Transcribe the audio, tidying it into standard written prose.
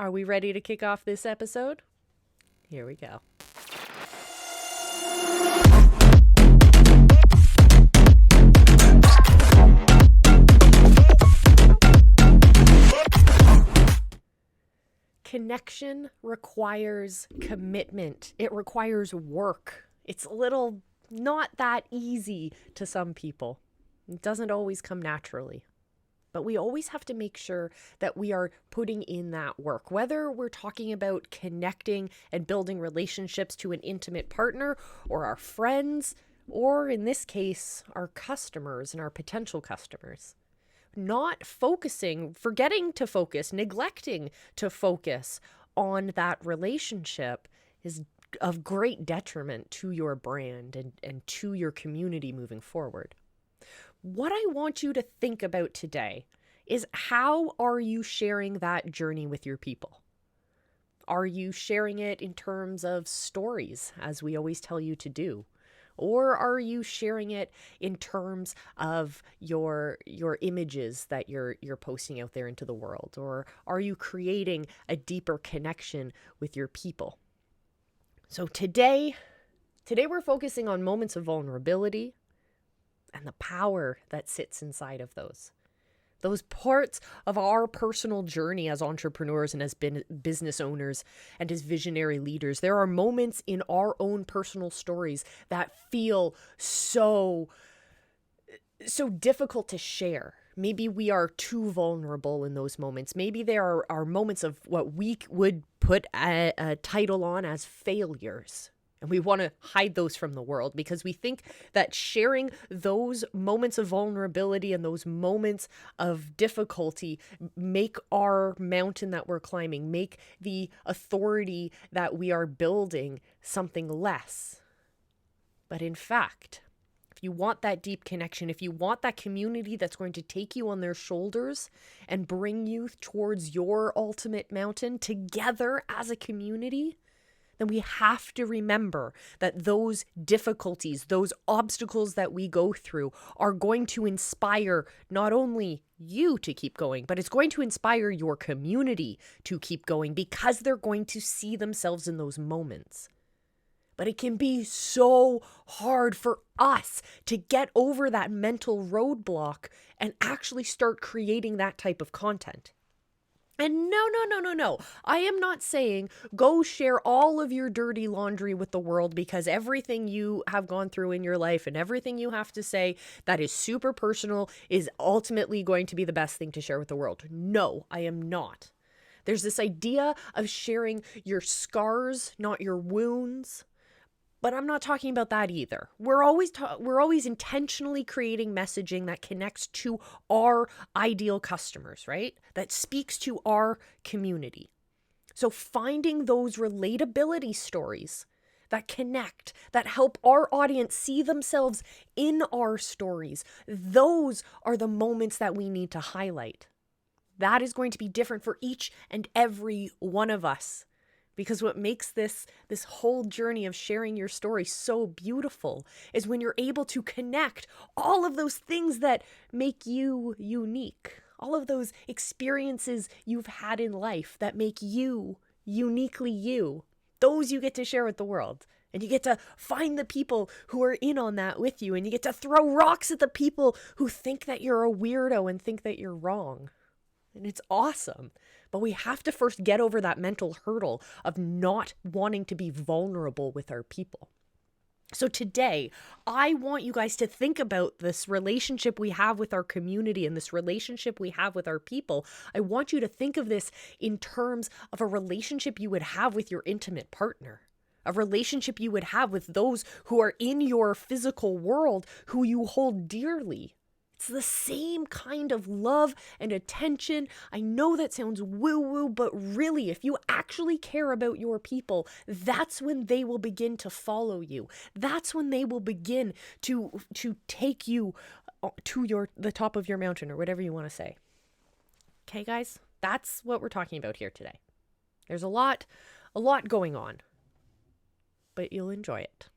Are we ready to kick off this episode? Here we go. Connection requires commitment. It requires work. It's a little not that easy to some people. It doesn't always come naturally. But we always have to make sure that we are putting in that work, whether we're talking about connecting and building relationships to an intimate partner or our friends, or in this case, our customers and our potential customers. Not focusing, forgetting to focus, neglecting to focus on that relationship is of great detriment to your brand and to your community moving forward. What I want you to think about today is, how are you sharing that journey with your people? Are you sharing it in terms of stories, as we always tell you to do? Or are you sharing it in terms of your images that you're posting out there into the world? Or are you creating a deeper connection with your people? So today we're focusing on moments of vulnerability and the power that sits inside of those parts of our personal journey as entrepreneurs and as business owners and as visionary leaders. There are moments in our own personal stories that feel so difficult to share. Maybe we are too vulnerable in those moments. Maybe there are moments of what we would put a title on as failures. And we want to hide those from the world because we think that sharing those moments of vulnerability and those moments of difficulty make our mountain that we're climbing, make the authority that we are building something less. But in fact, if you want that deep connection, if you want that community that's going to take you on their shoulders and bring you towards your ultimate mountain together as a community, then we have to remember that those difficulties, those obstacles that we go through are going to inspire not only you to keep going, but it's going to inspire your community to keep going because they're going to see themselves in those moments. But it can be so hard for us to get over that mental roadblock and actually start creating that type of content. And no. I am not saying go share all of your dirty laundry with the world, because everything you have gone through in your life and everything you have to say that is super personal is ultimately going to be the best thing to share with the world. No, I am not. There's this idea of sharing your scars, not your wounds. But I'm not talking about that either. We're always intentionally creating messaging that connects to our ideal customers, right? That speaks to our community. So finding those relatability stories that connect, that help our audience see themselves in our stories, those are the moments that we need to highlight. That is going to be different for each and every one of us. Because what makes this whole journey of sharing your story so beautiful is when you're able to connect all of those things that make you unique, all of those experiences you've had in life that make you uniquely you. Those you get to share with the world. And you get to find the people who are in on that with you. And you get to throw rocks at the people who think that you're a weirdo and think that you're wrong. And it's awesome. But we have to first get over that mental hurdle of not wanting to be vulnerable with our people. So today, I want you guys to think about this relationship we have with our community and this relationship we have with our people. I want you to think of this in terms of a relationship you would have with your intimate partner. A relationship you would have with those who are in your physical world who you hold dearly. It's the same kind of love and attention. I know that sounds woo-woo, but really, if you actually care about your people, that's when they will begin to follow you. That's when they will begin to take you to the top of your mountain, or whatever you want to say. Okay, guys? That's what we're talking about here today. There's a lot going on, but you'll enjoy it.